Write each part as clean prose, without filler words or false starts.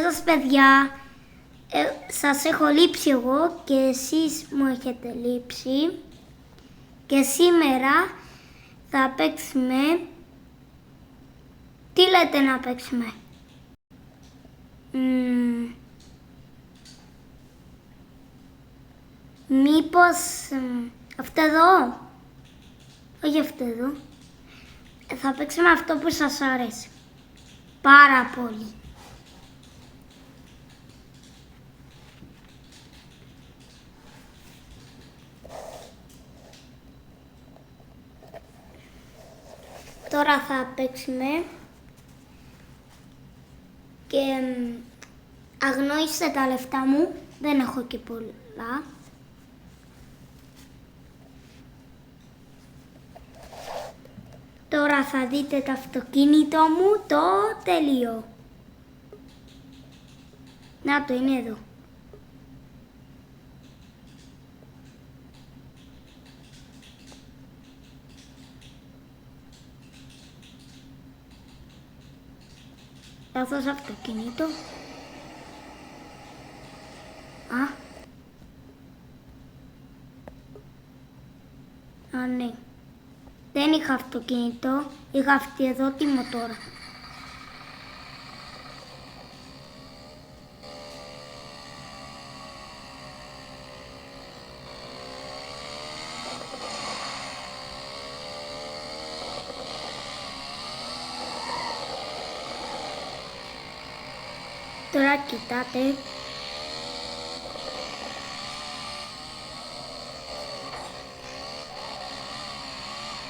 Γεια σας παιδιά, σας έχω λείψει εγώ και εσείς μου έχετε λείψει και σήμερα θα παίξουμε, τι λέτε να παίξουμε, μήπως αυτό εδώ, όχι αυτό εδώ, θα παίξουμε αυτό που σας αρέσει πάρα πολύ. Τώρα θα παίξουμε και αγνόηστε τα λεφτά μου, δεν έχω και πολλά. Τώρα θα δείτε το αυτοκίνητο μου, το τέλειο. Να το, είναι εδώ. Λάθος αυτοκίνητο. Α, ναι. Δεν είχα αυτοκίνητο, είχα αυτή εδώ τη μοτόρα. Τώρα κοιτάτε.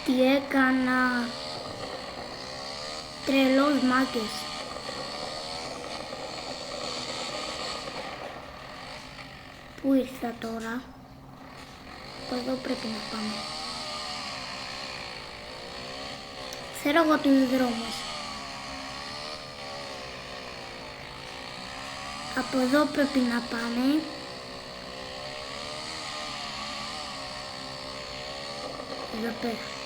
Τι έκανα. Τρελός μάκες. Πού ήρθα τώρα. Εδώ πρέπει να πάμε. Ξέρω εγώ τους δρόμους. Από εδώ πρέπει να πάμε. Εδώ πέρα.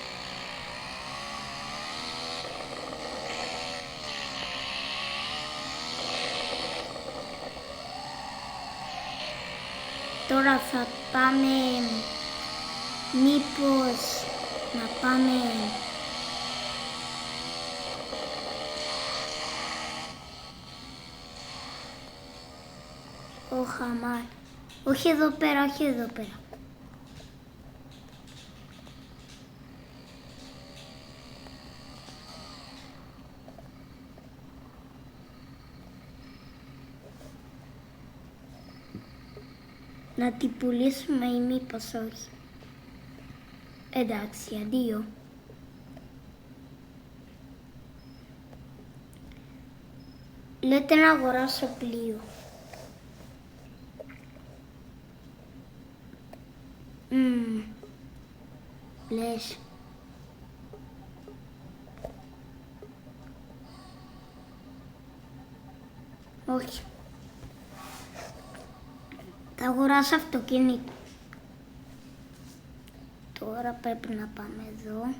Τώρα θα πάμε, μήπως να πάμε ο Χαμάρ. Όχι εδώ πέρα, όχι εδώ πέρα. Να την πουλήσουμε ή μήπως όχι. Εντάξει, αντίο. Λέτε να αγοράσω πλοίο. Λες. Όχι. Θα αγοράσω αυτοκίνητο. Τώρα πρέπει να πάμε εδώ.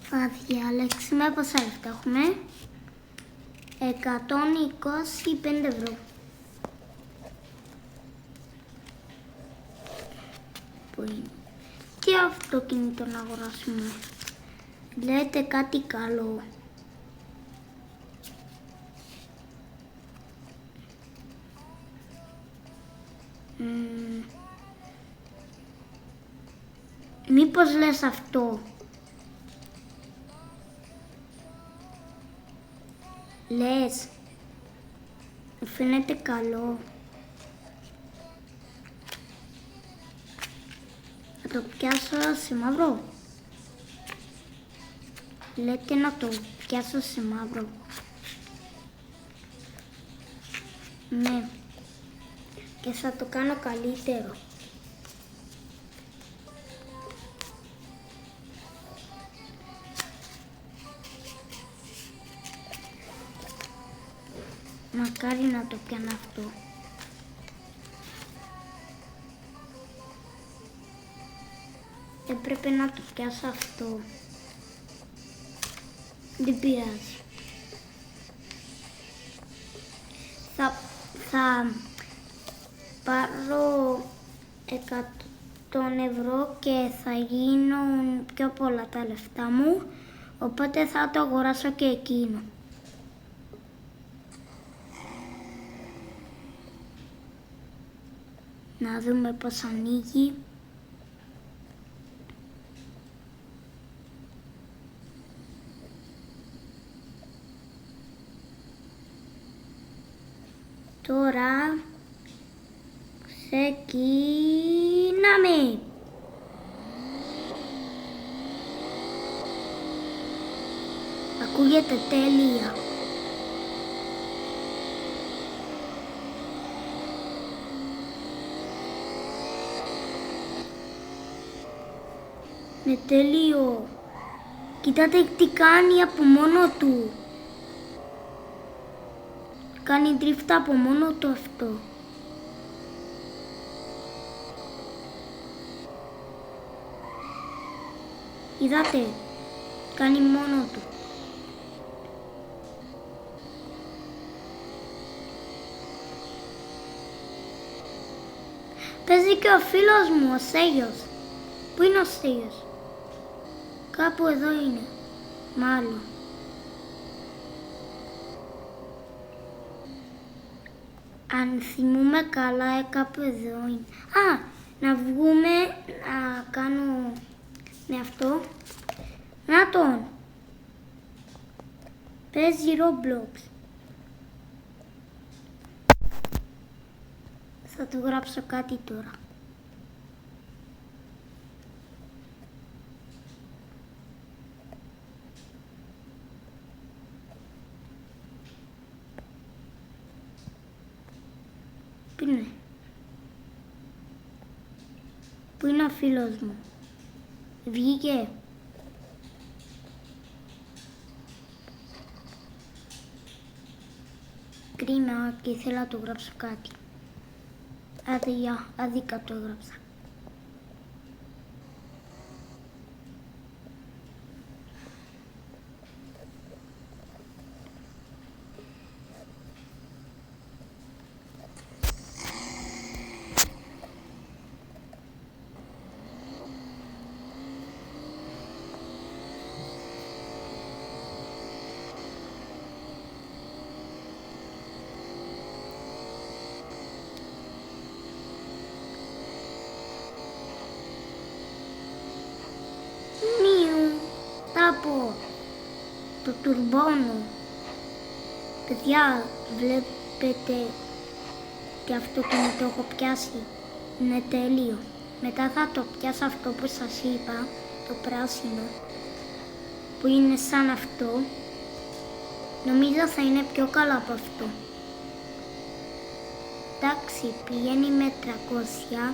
Θα διαλέξουμε πόσα λεφτά έχουμε. 125 ευρώ. Πού είναι. Τι αυτοκίνητο να αγοράσουμε. Λέτε κάτι καλό. Μήπως λες αυτό. Λες. Μου φαίνεται καλό. Να το πιάσω σε μαύρο. Λέτε να το πιάσω σε μαύρο. Ναι. Και θα το κάνω καλύτερο. Μακάρι να το πιάνω αυτό. έπρεπε να το πιάσω αυτό. Δεν πειράζει. Θα πάρω 100 € και θα γίνουν πιο πολλά τα λεφτά μου, οπότε θα το αγοράσω και εκείνο. Να δούμε πώς ανοίγει. Τώρα ξεκινάμε. Ακούγεται τέλεια. Είναι τέλειο. Κοιτάτε τι κάνει από μόνο του. Κάνει drift από μόνο του αυτό. Είδατε, κάνει μόνο του. Παίζει και ο φίλος μου, ο Σέγιος. Πού είναι ο Σέγιος? Κάπου εδώ είναι, μάλλον. Αν θυμούμαι καλά, κάπου εδώ είναι. Α, να βγούμε, να κάνω με αυτό. Να τον. Παίζει Roblox. Θα του γράψω κάτι τώρα. Πού είναι? Πού είναι ο φίλος μου? Βγήκε. Κρίμα και ήθελα να του γράψω κάτι. Αδίκα το έγραψα. Από το τουρμπόνο. Παιδιά, βλέπετε και αυτό το το έχω πιάσει. Είναι τέλειο. Μετά θα το πιάσω αυτό που σας είπα, το πράσινο, που είναι σαν αυτό. Νομίζω θα είναι πιο καλό από αυτό. Εντάξει, πηγαίνει με 300.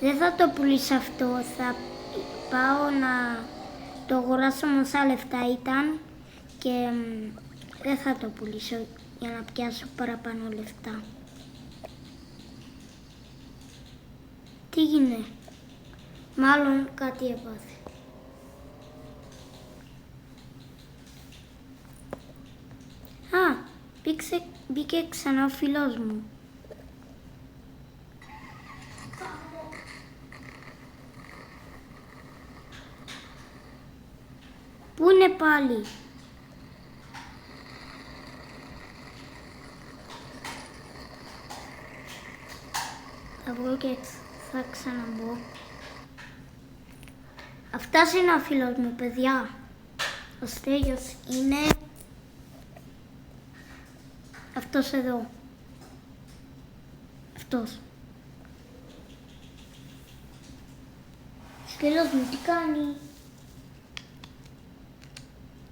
Δεν θα το πουλήσω αυτό, θα πάω να το αγοράσω με όσα λεφτά ήταν και δεν θα το πουλήσω για να πιάσω παραπάνω λεφτά. Τι γίνεται? Μάλλον κάτι έπαθε. Α, μπήκε ξανά ο φίλος μου. Πού είναι πάλι? Θα βγω και θα ξαναμπω. Αυτός είναι ο φίλος μου, παιδιά. Ο Στέλιος είναι αυτός εδώ. Αυτός. Φίλος μου, τι κάνει?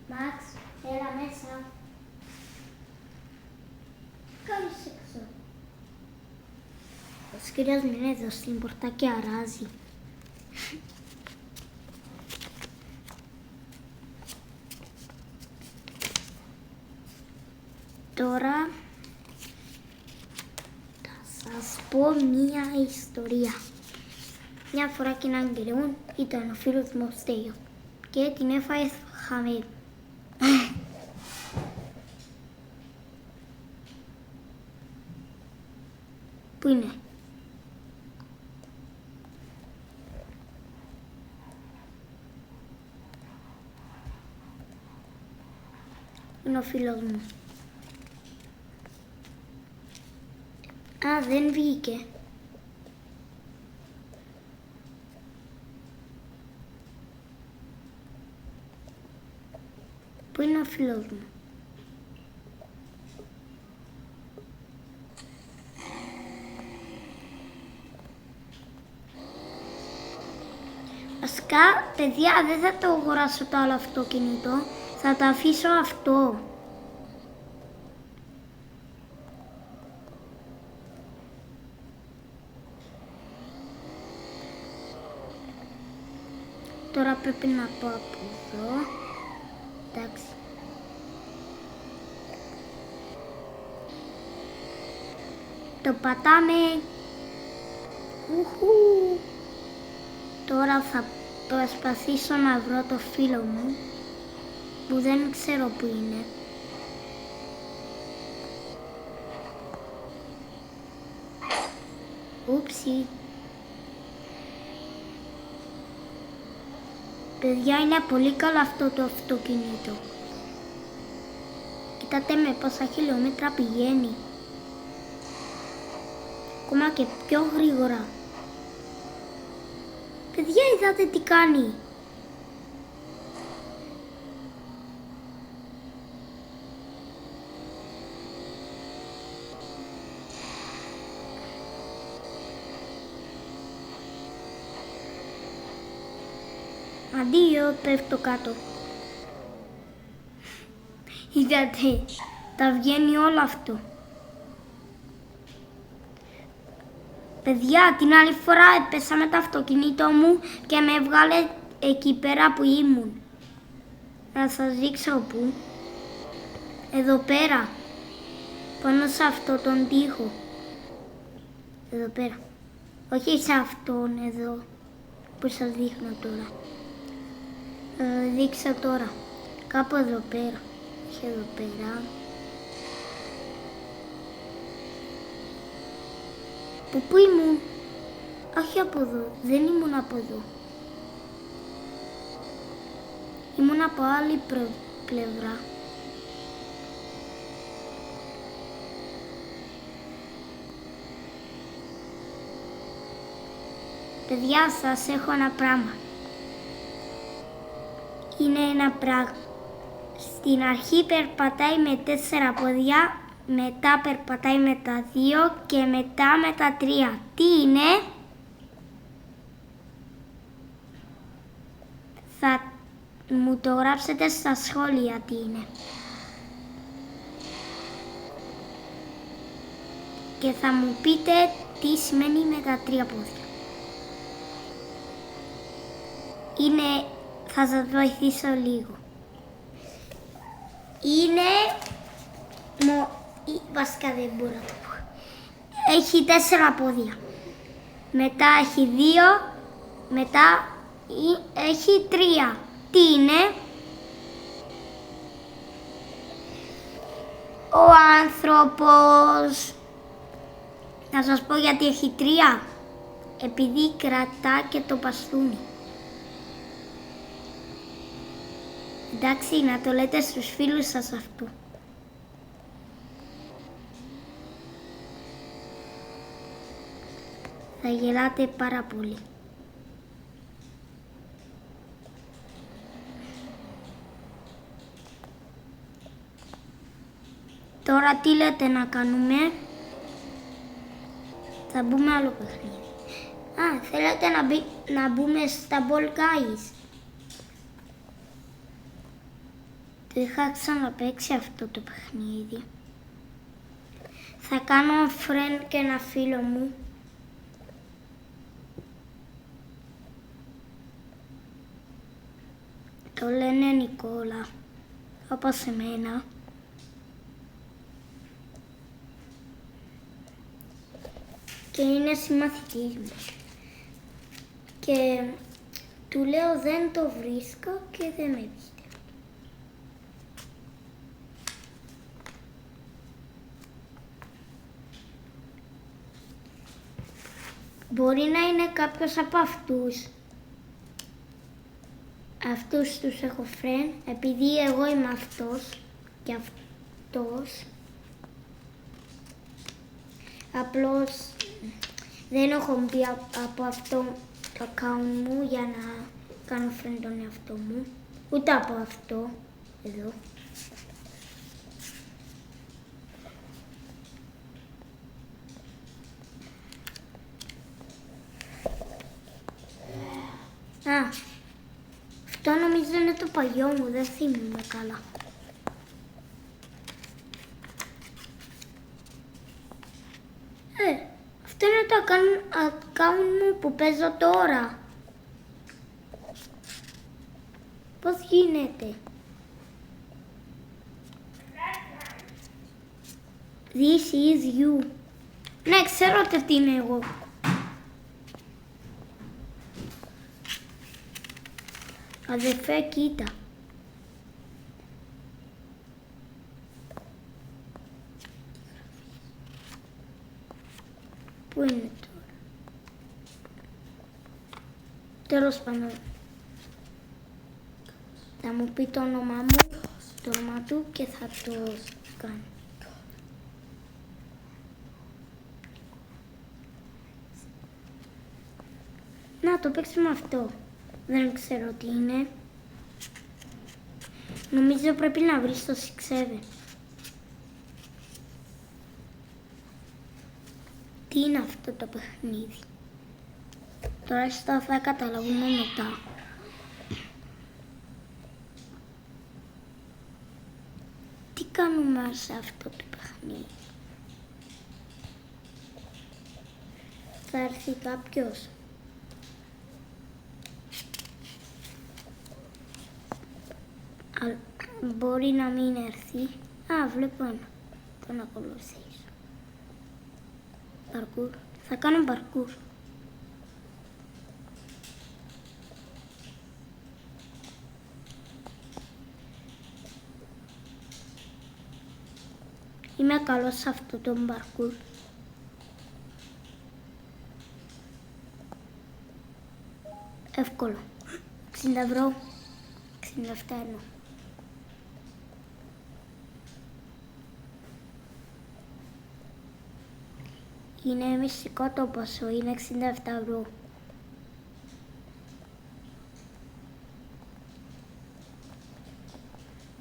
Μαξ, έλα μέσα. Κάνεις έξω. Ο Σκύλος μου είναι εδώ στην πόρτα και αράζει. Τώρα θα σας πω μία ιστορία. Μια φορά και έναν καιρό ήταν ο φίλος μου ο Στέλιος και την έφαγε στο χαμί. Πού είναι? Είναι ο φίλος μου. Α, δεν βγήκε. Πού είναι ο φίλος μου? Βασικά, παιδιά, δεν θα το αγοράσω το άλλο αυτοκίνητο. Θα το αφήσω αυτό. Τώρα πρέπει να πάω από εδώ. Εντάξει. Το πατάμε. Ουχου. Τώρα θα προσπαθήσω να βρω το φίλο μου που δεν ξέρω που είναι. Ούψι. Παιδιά, είναι πολύ καλό αυτό το αυτοκίνητο. Κοιτάτε με πόσα χιλιόμετρα πηγαίνει. Ακόμα και πιο γρήγορα. Παιδιά, είδατε τι κάνει. Αντίο, πέφτω κάτω. Είδατε, τα βγαίνει όλο αυτό. Παιδιά, την άλλη φορά έπεσα με το αυτοκίνητο μου και με έβγαλε εκεί πέρα που ήμουν. Να σας δείξω πού. Εδώ πέρα. Πάνω σε αυτό τον τοίχο. Εδώ πέρα. Όχι σε αυτόν εδώ που σας δείχνω τώρα. Θα δείξω τώρα. Κάπου εδώ πέρα. Όχι εδώ πέρα. Πού ήμουν? Όχι από εδώ. Δεν ήμουν από εδώ. Ήμουν από άλλη πλευρά. Παιδιά, σας έχω ένα πράγμα. Είναι ένα πράγμα. Στην αρχή περπατάει με 4 πόδια, μετά περπατάει με τα 2 και μετά με τα 3. Τι είναι? Θα μου το γράψετε στα σχόλια τι είναι. Και θα μου πείτε τι σημαίνει με τα 3 πόδια. Είναι, θα σας βοηθήσω λίγο. Είναι, βασικά δεν μπορώ να το πω. Έχει 4 πόδια. Μετά έχει 2, μετά έχει 3. Τι είναι? Ο άνθρωπος. Να σας πω γιατί έχει 3. Επειδή κρατά και το μπαστούνι. Εντάξει, να το λέτε στους φίλους σας αυτό. Θα γελάτε πάρα πολύ. Τώρα τι λέτε να κάνουμε? Θα μπούμε άλλο παιχνίδι. Α, θέλετε να μπούμε στα Ball Guys? Το είχα ξαναπαίξει αυτό το παιχνίδι. Θα κάνω friend και ένα φίλο μου. Το λένε Νικόλα, όπως εμένα. και είναι συμμαθητής μου. Και του λέω δεν το βρίσκω και δεν με πιστεύει. Μπορεί να είναι κάποιος από αυτούς. Αυτούς τους έχω friend, επειδή εγώ είμαι αυτός και αυτός. Απλώς δεν έχω μπει από αυτό το account μου για να κάνω friend τον εαυτό μου. Ούτε από αυτό, εδώ. Αυτό νομίζω είναι το παλιό μου, δεν θυμούμαι καλά. Αυτό είναι το account μου που παίζω τώρα. Πώς γίνεται? This is you. Ναι, ξέρω τι είμαι εγώ. Αδερφέ, κοίτα. Πού είναι τώρα? Τέλος πάντων. Θα μου πει το όνομά μου, το όνομα του και θα το κάνω. Να το παίξουμε αυτό. Δεν ξέρω τι είναι. Νομίζω πρέπει να βρεις το 6-7. Τι είναι αυτό το παιχνίδι? Τώρα αυτά θα καταλαβούμε μετά. Τι κάνουμε σε αυτό το παιχνίδι? Θα έρθει κάποιος? Μπορεί να μην έρθει. Βλέπω ένα. Τον ακολουθήσω. Παρκούρ. Θα κάνω παρκούρ. Είμαι καλός σε αυτό το παρκούρ. Εύκολο. 60€. 67 εννοώ. Είναι μυστικό το ποσό, είναι 67€.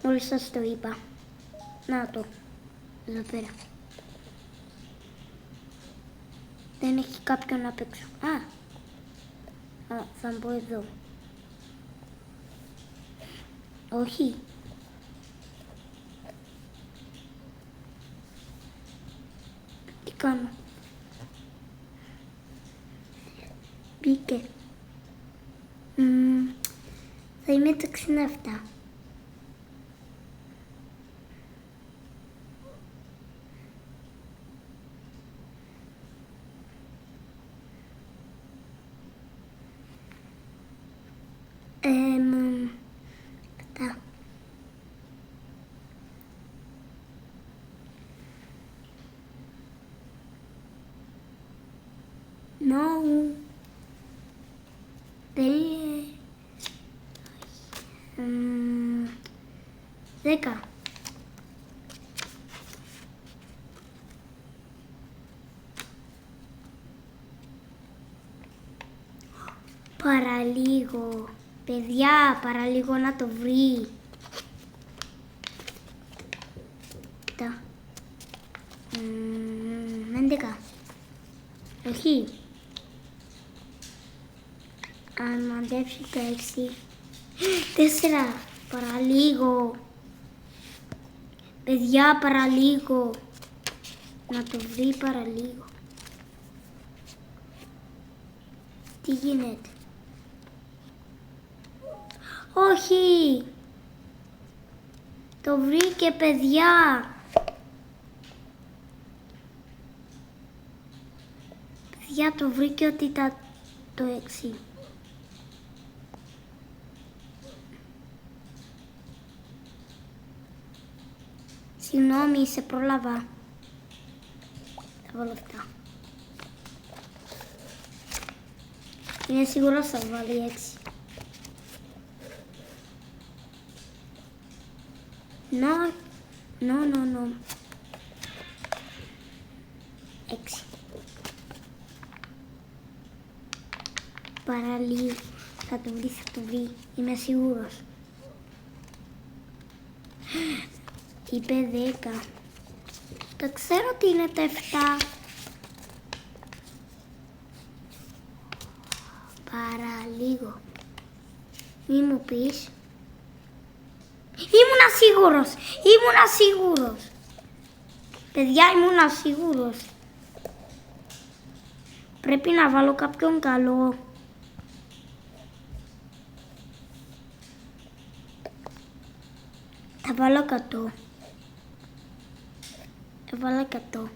Μόλις σας το είπα. Να το, εδώ πέρα. Δεν έχει κάποιον απ' έξω. Θα μπω εδώ. Όχι. Τι κάνω? Μπήκε. Θα είμαι το 67. Αυτά. No. 10. Παραλίγο. Παιδιά, παραλίγο να το βρει. Κοίτα. 11. Όχι. Αν μαντέψει το 6. 4. Παραλίγο. Παιδιά, παραλίγο. Να το βρει παραλίγο. Τι γίνεται? Όχι. Το βρήκε, παιδιά. Παιδιά, το βρήκε ότι ήταν το 6. Συγγνώμη, σε πρόλαβα. Θα βάλω αυτά. Είναι σίγουρος θα βάλει 6. No. 6. Παραλίγο. Θα το βρει. Είμαι σίγουρος. Είπε 10. Το ξέρω ότι είναι τα 7. Παραλίγο. Μη μου πεις. Ήμουνα σίγουρος. Παιδιά, ήμουνα σίγουρος. Πρέπει να βάλω κάποιον καλό. Θα βάλω 100. Έβαλα 100.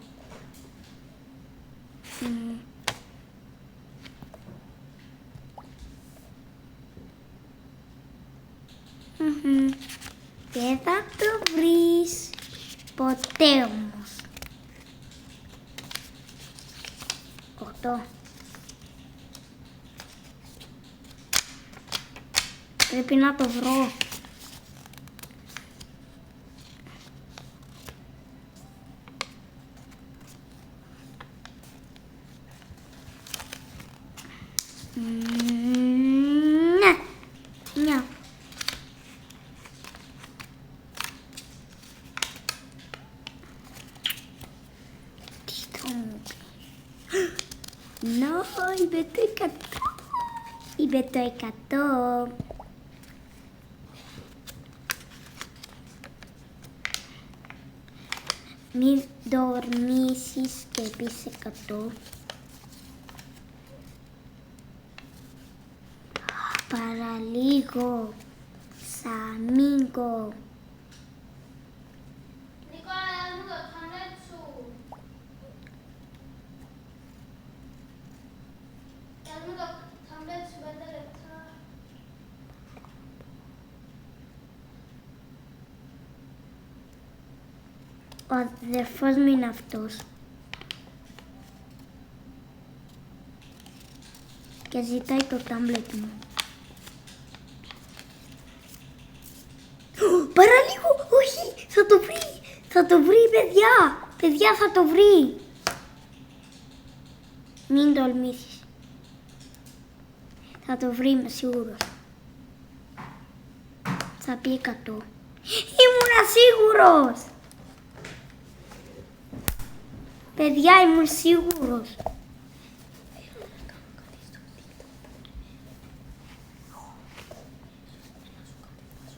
Δεν θα το βρεις ποτέ όμως. 8. Πρέπει να το βρω. Ναι. Τι θα μου πει. Είπε το 100. Είπε το 100. Μην δορμήσεις και πεις 100. Παραλίγο. Σαμίγκο. Ο αδερφός μου είναι αυτός. Και ζητάει το τάμπλετ μου. Παραλίγο, όχι, θα το βρει παιδιά, θα το βρει. Μην τολμήσεις. Θα το βρει, είμαι σίγουρος. Θα πει 100. Ήμουνα σίγουρος. Παιδιά, ήμουν σίγουρος.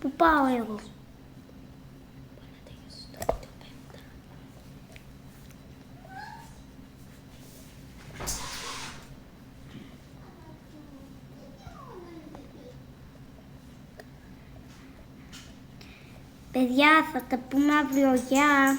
Πού πάω εγώ? Παιδιά, θα τα πούμε αύριο. Γεια.